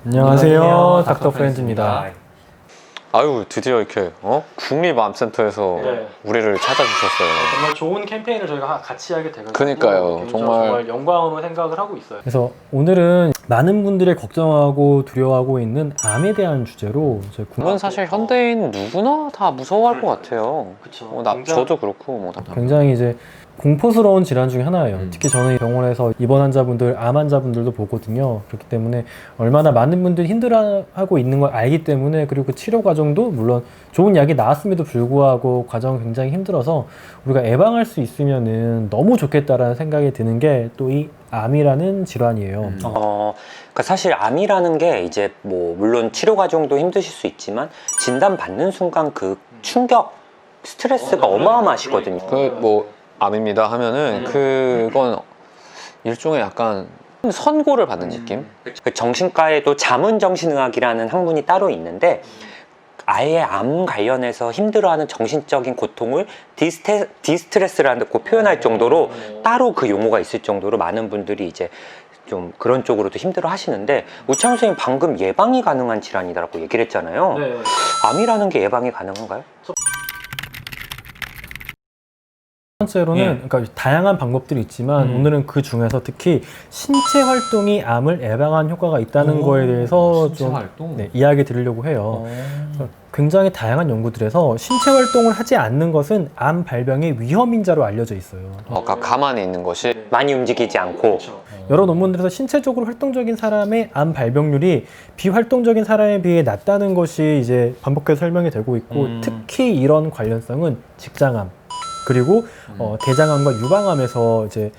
안녕하세요, 닥터 프렌즈입니다. 아유, 드디어 이렇게 국립암센터에서 네. 우리를 찾아주셨어요. 정말 좋은 캠페인을 저희가 같이 하게 돼가지고 그러니까요. 정말 영광으로 생각을 하고 있어요. 그래서 오늘은 많은 분들이 걱정하고 두려워하고 있는 암에 대한 주제로 이건 사실 현대인 누구나 다 무서워할 것 같아요. 그쵸. 저도 그렇고 뭐 다. 굉장히 이제 공포스러운 질환 중에 하나예요. 특히 저는 병원에서 입원 환자분들, 암 환자분들도 보거든요. 그렇기 때문에 얼마나 많은 분들이 힘들어하고 있는 걸 알기 때문에, 그리고 그 치료 과정도 물론 좋은 약이 나왔음에도 불구하고 과정은 굉장히 힘들어서 우리가 예방할 수 있으면은 너무 좋겠다라는 생각이 드는 게 또 이 암이라는 질환이에요. 그러니까 사실 암이라는 게 이제 뭐 물론 치료 과정도 힘드실 수 있지만 진단 받는 순간 그 충격, 스트레스가 어마어마하시거든요. 암입니다 하면은 그건 일종의 약간 선고를 받는 느낌? 그 정신과에도 자문정신의학이라는 학문이 따로 있는데 아예 암 관련해서 힘들어하는 정신적인 고통을 디스트레스라는 거 표현할 정도로 따로 그 용어가 있을 정도로 많은 분들이 이제 좀 그런 쪽으로도 힘들어 하시는데, 우창 선생님 방금 예방이 가능한 질환이라고 얘기를 했잖아요. 네. 암이라는 게 예방이 가능한가요? 첫 번째로는 그러니까 다양한 방법들이 있지만 오늘은 그 중에서 특히 신체 활동이 암을 예방하는 효과가 있다는 거에 대해서 좀 이야기 드리려고 해요. 굉장히 다양한 연구들에서 신체 활동을 하지 않는 것은 암 발병의 위험 인자로 알려져 있어요. 그러니까 가만히 있는 것이 많이 움직이지 않고. 여러 논문들에서 신체적으로 활동적인 사람의 암 발병률이 비활동적인 사람에 비해 낮다는 것이 이제 반복해서 설명이 되고 있고, 특히 이런 관련성은 직장암 그리고 대장암과 유방암에서 이제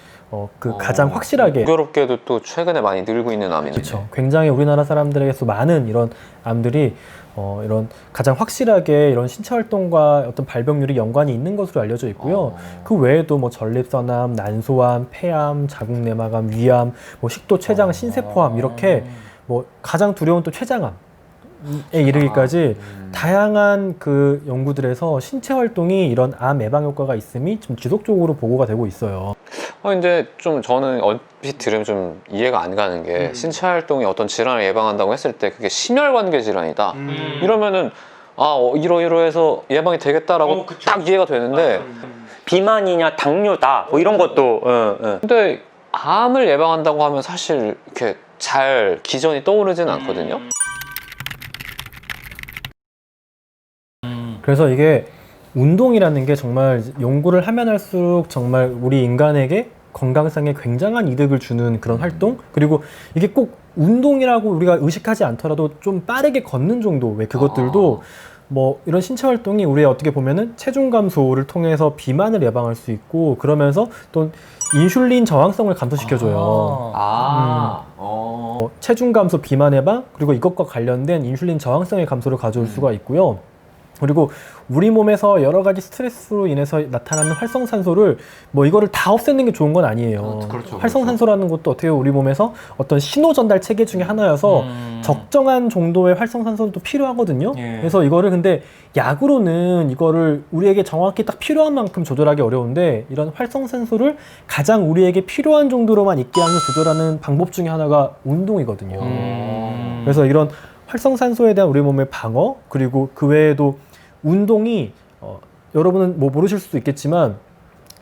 가장 확실하게, 공교롭게도 또 최근에 많이 늘고 있는 암이네요. 그렇죠. 굉장히 우리나라 사람들에게서 많은 이런 암들이 이런 가장 확실하게 이런 신체 활동과 어떤 발병률이 연관이 있는 것으로 알려져 있고요. 그 외에도 뭐 전립선암, 난소암, 폐암, 자궁내막암, 위암, 뭐 식도, 췌장, 신세포암, 이렇게 뭐 가장 두려운 또 췌장암 에 이르기까지 다양한 그 연구들에서 신체 활동이 이런 암 예방 효과가 있음이 좀 지속적으로 보고가 되고 있어요. 근데 좀 저는 얼핏 들으면 좀 이해가 안 가는 게 신체 활동이 어떤 질환을 예방한다고 했을 때 그게 심혈관계 질환이다 이러면은 이러이러해서 예방이 되겠다라고 딱 이해가 되는데, 비만이냐 당뇨다 뭐 이런 것도 근데 암을 예방한다고 하면 사실 이렇게 잘 기전이 떠오르지는 않거든요. 그래서 이게 운동이라는 게 정말 연구를 하면 할수록 정말 우리 인간에게 건강상에 굉장한 이득을 주는 그런 활동, 그리고 이게 꼭 운동이라고 우리가 의식하지 않더라도 좀 빠르게 걷는 정도, 왜 그것들도 뭐 이런 신체 활동이 우리의 어떻게 보면은 체중 감소를 통해서 비만을 예방할 수 있고, 그러면서 또 인슐린 저항성을 감소시켜줘요. 체중 감소, 비만 예방, 그리고 이것과 관련된 인슐린 저항성의 감소를 가져올 수가 있고요. 그리고 우리 몸에서 여러 가지 스트레스로 인해서 나타나는 활성산소를 뭐 이거를 다 없애는 게 좋은 건 아니에요. 활성산소라는 것도 어떻게 우리 몸에서 어떤 신호 전달 체계 중에 하나여서 적정한 정도의 활성산소도 필요하거든요. 그래서 이거를 근데 약으로는 이거를 우리에게 정확히 딱 필요한 만큼 조절하기 어려운데, 이런 활성산소를 가장 우리에게 필요한 정도로만 있게 하면서 조절하는 방법 중에 하나가 운동이거든요. 그래서 이런 활성산소에 대한 우리 몸의 방어, 그리고 그 외에도 운동이 여러분은 뭐 모르실 수도 있겠지만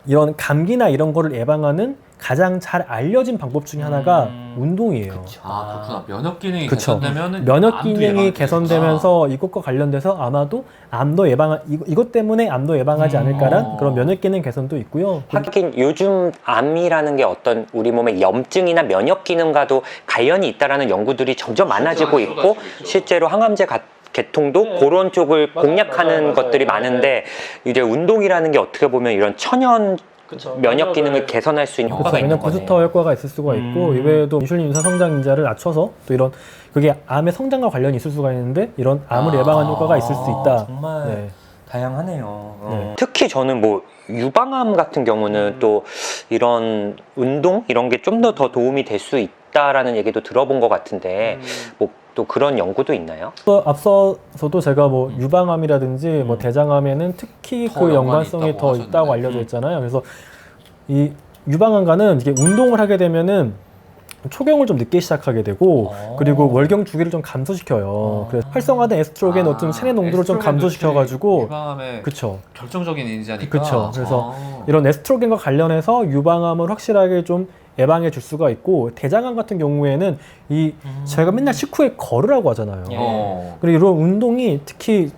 이런 감기나 이런 거를 예방하는 가장 잘 알려진 방법 중에 하나가 운동이에요. 그렇구나. 면역 기능이 그쵸. 개선되면 면역 기능이 개선되면서 이것과 관련돼서 아마도 암도 이것 때문에 암도 예방하지 않을까란 그런 면역 기능 개선도 있고요. 하긴 요즘 암이라는 게 어떤 우리 몸의 염증이나 면역 기능과도 관련이 있다라는 연구들이 점점 많아지고 있고, 실제로 항암제 계통도 그런 쪽을 공략하는 것들이 많은데, 이제 운동이라는 게 어떻게 보면 이런 천연 면역 기능을 개선할 수 있는 효과가 있는 면역 거네요. 부스터 효과가 있을 수가 있고, 이외에도 인슐린 유사 성장 인자를 낮춰서 또 이런 그게 암의 성장과 관련이 있을 수가 있는데, 이런 암을 예방하는 효과가 있을 수 있다. 정말 다양하네요. 특히 저는 뭐 유방암 같은 경우는 또 이런 운동 이런 게 좀 더 도움이 될 수 있다라는 얘기도 들어본 것 같은데, 뭐 또 그런 연구도 있나요? 앞서서도 제가 뭐 유방암이라든지 뭐 대장암에는 특히 그 연관성이 더 있다고 알려져 있잖아요. 그래서 이 유방암과는 이게 운동을 하게 되면은 초경을 좀 늦게 시작하게 되고 그리고 월경 주기를 좀 감소시켜요. 그래서 활성화된 에스트로겐 어떤 체내 농도를 좀 감소시켜가지고 유방암의 그쵸. 결정적인 인자니까. 그쵸. 그래서 이런 에스트로겐과 관련해서 유방암을 확실하게 좀 예방해 줄 수가 있고 대장암 같은 경우에는 이 저희가 맨날 식후에 걸으라고 하잖아요. 그리고 이런 운동이 특히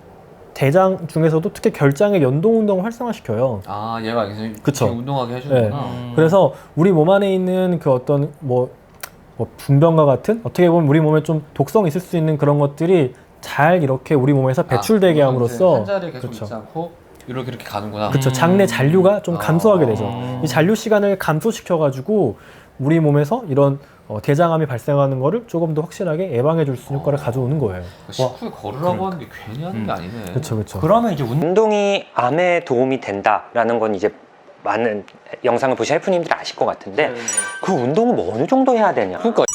대장 중에서도 특히 결장의 연동 운동을 활성화시켜요. 아, 얘가 그쵸. 운동하게 해주는구나. 그래서 우리 몸 안에 있는 그 어떤 뭐 분변과 같은 어떻게 보면 우리 몸에 좀 독성이 있을 수 있는 그런 것들이 잘 이렇게 우리 몸에서 배출되게 함으로써 한 자리에 계속 그쵸. 있지 않고 이렇게 가는구나. 그렇죠. 장내 잔류가 좀 감소하게 되죠. 이 잔류 시간을 감소시켜가지고 우리 몸에서 이런 대장암이 발생하는 거를 조금 더 확실하게 예방해 줄 수 있는 효과를 가져오는 거예요. 식후에 걸으라고 하는 게 괜히 하는 게 아니네. 그렇죠, 그렇죠. 그러면 이제 운동이 암에 도움이 된다라는 건 이제 많은 영상을 보신 헬프님들이 아실 것 같은데 그 운동은 뭐 어느 정도 해야 되냐? 그러니까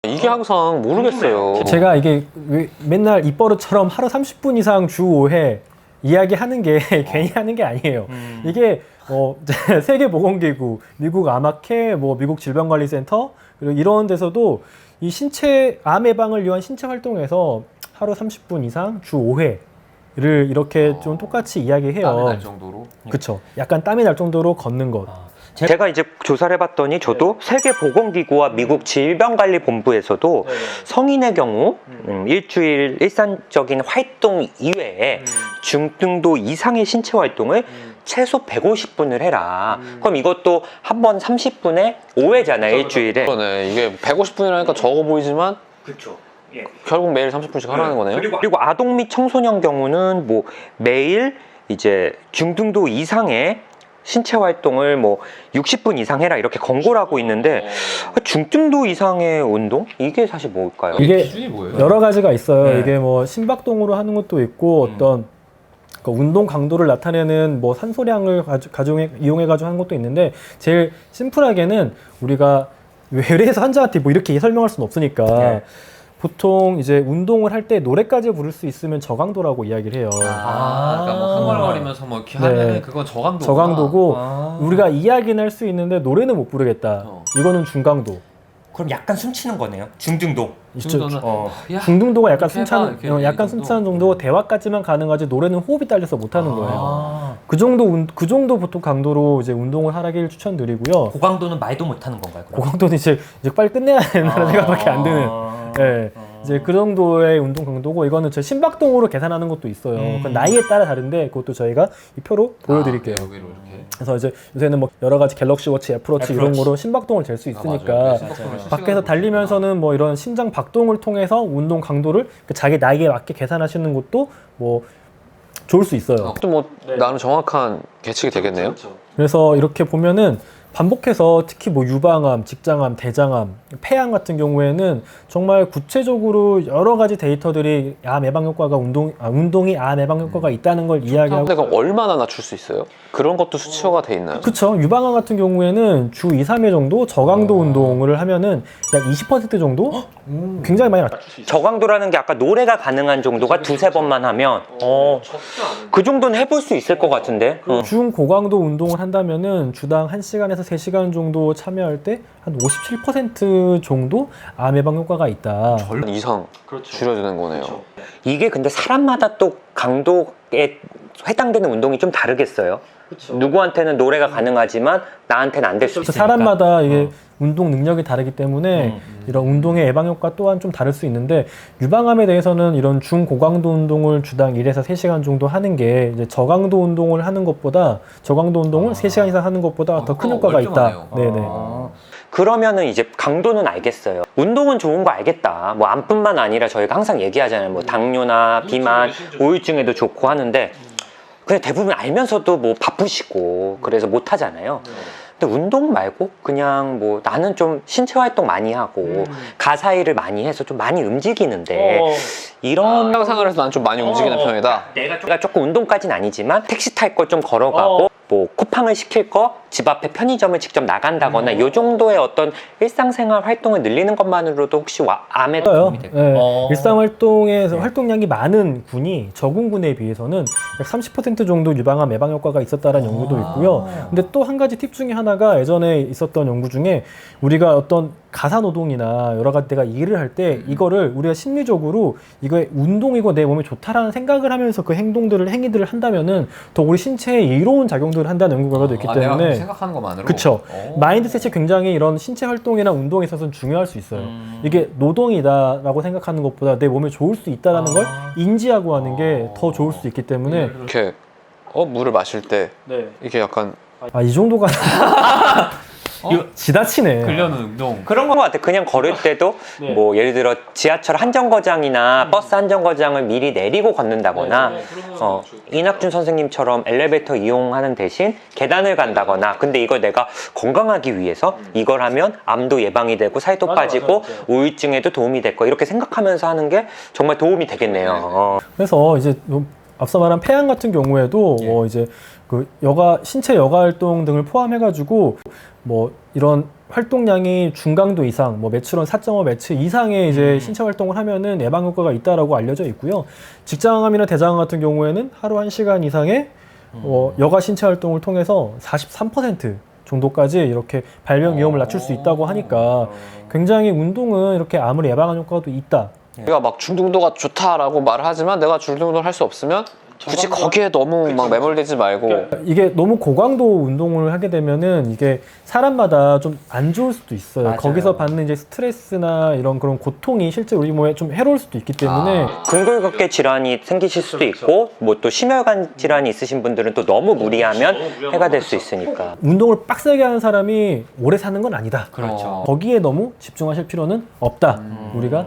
이게 항상 모르겠어요. 제가 이게 왜 맨날 입버릇처럼 하루 30분 이상 주 5회 이야기하는 게 괜히 하는 게 아니에요. 이게 세계보건기구, 미국 암학회, 뭐 미국 질병관리센터 그리고 이런 데서도 이 신체 암 예방을 위한 신체 활동에서 하루 30분 이상 주 5회를 이렇게 좀 똑같이 이야기해요. 땀이 날 정도로. 그렇죠. 약간 땀이 날 정도로 걷는 것. 제가 이제 조사를 해봤더니 저도 세계보건기구와 미국 질병관리본부에서도 성인의 경우 일주일 일상적인 활동 이외에 중등도 이상의 신체 활동을 최소 150분을 해라. 그럼 이것도 한 번 30분에 5회잖아요, 일주일에. 그러네. 이게 150분이라니까 적어 보이지만 그렇죠. 결국 매일 30분씩 하라는 거네요. 그리고 아동 및 청소년 경우는 뭐 매일 이제 중등도 이상의 신체 활동을 뭐 60분 이상 해라 이렇게 권고를 하고 있는데 중등도 이상의 운동? 이게 사실 뭘까요? 이게 기준이 뭐예요? 여러 가지가 있어요. 네. 이게 뭐 심박동으로 하는 것도 있고 어떤 그 운동 강도를 나타내는 뭐 산소량을 이용해가지고 하는 것도 있는데 제일 심플하게는 우리가 외래에서 환자한테 뭐 이렇게 설명할 수는 없으니까 네. 보통 이제 운동을 할 때 노래까지 부를 수 있으면 저강도라고 이야기를 해요. 그러니까 뭐 흥얼거리면서 뭐 이렇게 네. 하면은 그건 저강도. 저강도고 우리가 이야기는 할 수 있는데 노래는 못 부르겠다. 이거는 중강도. 그럼 약간 숨치는 거네요. 중등도. 중도는 야, 중등도가 약간 이렇게 해봐, 숨차는 이렇게 약간 이 정도. 숨차는 정도 대화까지만 가능하지 노래는 호흡이 딸려서 못 하는 거예요. 그 정도 보통 강도로 이제 운동을 하라길 추천드리고요. 고강도는 말도 못 하는 건가요? 그럼? 고강도는 이제 빨리 끝내야 된다는 생각밖에 안 드는. 예. 이제 그 정도의 운동 강도고 이거는 저 심박동으로 계산하는 것도 있어요. 그 나이에 따라 다른데 그것도 저희가 이 표로 보여드릴게요. 여기로 이렇게. 그래서 이제 요새는 뭐 여러 가지 갤럭시 워치, 애플워치 이런 거로 심박동을 잴 수 있으니까 맞아요. 심박동을 밖에서 달리면서는 뭐 이런 심장 박동을 통해서 운동 강도를 자기 나이에 맞게 계산하시는 것도 뭐 좋을 수 있어요. 또 뭐 나름 정확한 계측이 되겠네요. 그래서 이렇게 보면은 반복해서 특히 뭐 유방암, 직장암, 대장암, 폐암 같은 경우에는 정말 구체적으로 여러 가지 데이터들이 암 예방 효과가 운동이 암 예방 효과가 있다는 걸 이야기하고. 근데 그럼 얼마나 낮출 수 있어요? 그런 것도 수치화가 돼 있나요? 그렇죠. 유방암 같은 경우에는 주 2, 3회 정도 저강도 운동을 하면은 약 20% 정도 굉장히 많이 낮출 수 있어요. 저강도라는 게 아까 노래가 가능한 정도가 두세 번만 하면 그 정도는 해볼 수 있을 것 같은데. 중고강도 운동을 한다면은 주당 1시간에서 3시간 정도 참여할 때 한 57% 정도 암 예방 효과가 있다. 절 이상 줄여주는 거네요. 이게 근데 사람마다 또 강도에 해당되는 운동이 좀 다르겠어요. 누구한테는 노래가 가능하지만 나한테는 안 될 수 있으니까. 사람마다 이게 운동 능력이 다르기 때문에 이런 운동의 예방 효과 또한 좀 다를 수 있는데 유방암에 대해서는 이런 중고강도 운동을 주당 1에서 3시간 정도 하는 게 이제 저강도 운동을 하는 것보다 저강도 운동을 3시간 이상 하는 것보다 더 큰 효과가 있다. 네네. 그러면은 이제 강도는 알겠어요. 운동은 좋은 거 알겠다. 뭐 암뿐만 아니라 저희가 항상 얘기하잖아요. 뭐 당뇨나 비만, 우울증에도 좋고 하는데 그냥 대부분 알면서도 뭐 바쁘시고 그래서 못 하잖아요. 근데 운동 말고 그냥 뭐 나는 좀 신체 활동 많이 하고 가사 일을 많이 해서 좀 많이 움직이는데 이런 일상생활에서 난 좀 많이 움직이는 편이다. 내가 조금 운동까지는 아니지만 택시 탈 거 좀 걸어가고 뭐 쿠팡을 시킬 거 집 앞에 편의점을 직접 나간다거나 이 정도의 어떤 일상생활 활동을 늘리는 것만으로도 혹시 암에 도움이 될까요? 네. 일상활동에서 활동량이 많은 군이 적은 군에 비해서는 약 30% 정도 유방암 예방 효과가 있었다라는 연구도 있고요. 근데 또 한 가지 팁 중에 하나가 예전에 있었던 연구 중에 우리가 어떤 가사 노동이나 여러 가지 내가 일을 할 때 이거를 우리가 심리적으로 이거의 운동이고 내 몸에 좋다라는 생각을 하면서 그 행위들을 한다면은 더 우리 신체에 이로운 작용들을 한다는 연구 결과도 있기 때문에 내가 생각하는 것만으로. 그쵸. 마인드셋이 굉장히 이런 신체 활동이나 운동에 있어서는 중요할 수 있어요. 이게 노동이다라고 생각하는 것보다 내 몸에 좋을 수 있다라는 걸 인지하고 하는 게 더 좋을 수 있기 때문에 이렇게 물을 마실 때 이게 약간 이 정도가 이거 지나치네. 끌려는 운동. 그런 것 같아. 그냥 걸을 때도 네. 뭐 예를 들어 지하철 한정거장이나 버스 한정거장을 미리 내리고 걷는다거나 이낙준 선생님처럼 엘리베이터 이용하는 대신 계단을 간다거나 근데 이걸 내가 건강하기 위해서 이걸 하면 암도 예방이 되고 살도 빠지고 우울증에도 도움이 될 거 이렇게 생각하면서 하는 게 정말 도움이 되겠네요. 그래서 이제 앞서 말한 폐암 같은 경우에도 이제 그 신체 여가 활동 등을 포함해가지고 뭐 이런 활동량이 중강도 이상, 뭐 매출원 4.5 매치 이상의 이제 신체 활동을 하면은 예방 효과가 있다라고 알려져 있고요. 직장암이나 대장암 같은 경우에는 하루 1시간 이상의 여가 신체 활동을 통해서 43% 정도까지 이렇게 발병 위험을 낮출 수 있다고 하니까 굉장히 운동은 이렇게 암을 예방하는 효과도 있다. 내가 막 중등도가 좋다라고 말을 하지만 내가 중등도를 할 수 없으면 굳이 거기에 너무 막 매몰되지 말고 이게 너무 고강도 운동을 하게 되면은 이게 사람마다 좀 안 좋을 수도 있어요. 맞아요. 거기서 받는 이제 스트레스나 이런 그런 고통이 실제 우리 몸에 좀 해로울 수도 있기 때문에 근골격계 질환이 생기실 수도 있고 뭐 또 심혈관 질환이 있으신 분들은 또 너무 무리하면 해가 될 수 있으니까. 운동을 빡세게 하는 사람이 오래 사는 건 아니다. 그렇죠. 거기에 너무 집중하실 필요는 없다. 우리가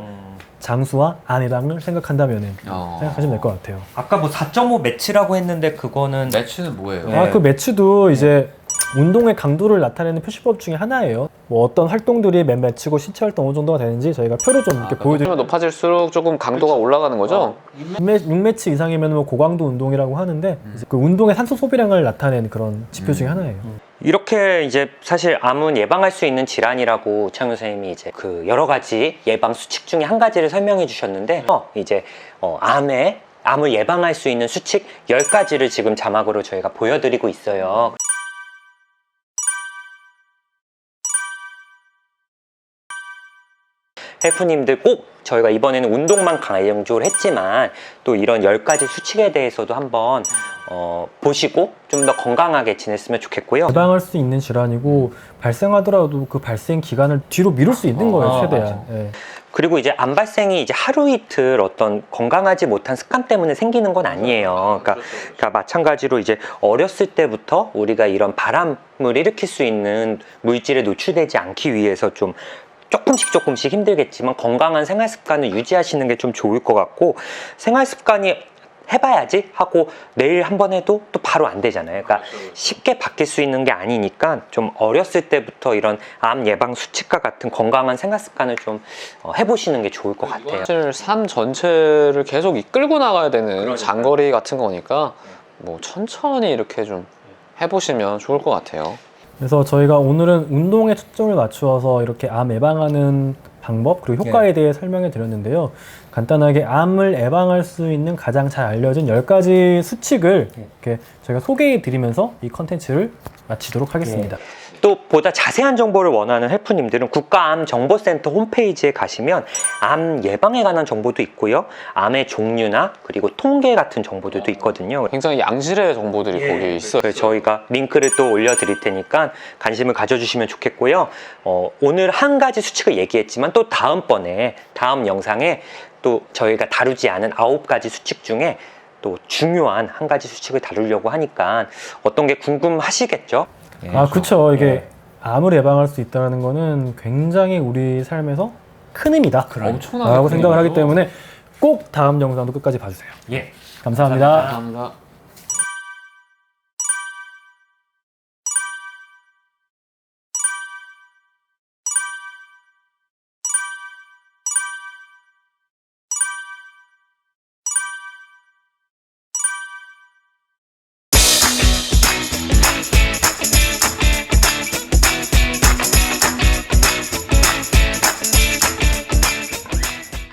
장수와 암 예방을 생각한다면은 생각하시면 될 것 같아요. 아까 뭐 4.5 매치라고 했는데 그거는 매치는 뭐예요? 네. 그 매치도 이제 운동의 강도를 나타내는 표시법 중에 하나예요. 뭐 어떤 활동들이 몇 매치고 신체 활동 어느 정도가 되는지 저희가 표로 좀 이렇게 보여드리면 높아질수록 조금 강도가 올라가는 거죠? 6매치 이상이면 뭐 고강도 운동이라고 하는데 이제 그 운동의 산소 소비량을 나타내는 그런 지표 중에 하나예요. 이렇게 이제 사실 암은 예방할 수 있는 질환이라고 우창윤 선생님이 이제 그 여러 가지 예방 수칙 중에 한 가지를 설명해 주셨는데 이제 암을 예방할 수 있는 수칙 10가지를 지금 자막으로 저희가 보여드리고 있어요. 헬프님들 꼭 저희가 이번에는 운동만 강조를 했지만 또 이런 10가지 수칙에 대해서도 한번 보시고 좀 더 건강하게 지냈으면 좋겠고요. 예방할 수 있는 질환이고 발생하더라도 그 발생 기간을 뒤로 미룰 수 있는 거예요, 최대한. 예. 그리고 이제 암 발생이 이제 하루 이틀 어떤 건강하지 못한 습관 때문에 생기는 건 아니에요. 그러니까 마찬가지로 이제 어렸을 때부터 우리가 이런 바람을 일으킬 수 있는 물질에 노출되지 않기 위해서 좀 조금씩 힘들겠지만 건강한 생활 습관을 유지하시는 게 좀 좋을 것 같고 생활 습관이 해봐야지 하고 내일 한번 해도 또 바로 안 되잖아요. 그러니까 쉽게 바뀔 수 있는 게 아니니까 좀 어렸을 때부터 이런 암 예방 수칙과 같은 건강한 생활 습관을 좀 해보시는 게 좋을 것 같아요. 사실 삶 전체를 계속 이끌고 나가야 되는 장거리 같은 거니까 뭐 천천히 이렇게 좀 해보시면 좋을 것 같아요. 그래서 저희가 오늘은 운동에 초점을 맞추어서 이렇게 암 예방하는 방법 그리고 효과에 대해 설명해 드렸는데요. 간단하게 암을 예방할 수 있는 가장 잘 알려진 10가지 수칙을 이렇게 저희가 소개해 드리면서 이 컨텐츠를 마치도록 하겠습니다. 또 보다 자세한 정보를 원하는 헬프님들은 국가암정보센터 홈페이지에 가시면 암 예방에 관한 정보도 있고요. 암의 종류나 그리고 통계 같은 정보들도 있거든요. 굉장히 양질의 정보들이 거기 있어요. 그래서 저희가 링크를 또 올려드릴 테니까 관심을 가져주시면 좋겠고요. 오늘 한 가지 수칙을 얘기했지만 또 다음번에 다음 영상에 또 저희가 다루지 않은 9가지 수칙 중에 또 중요한 한 가지 수칙을 다루려고 하니까 어떤 게 궁금하시겠죠? 그렇죠. 이게 암을 예방할 수 있다는 거는 굉장히 우리 삶에서 큰 힘이다. 엄청나게 라고 큰 생각을 하기 힘이죠. 때문에 꼭 다음 영상도 끝까지 봐주세요. 예. 감사합니다. 감사합니다.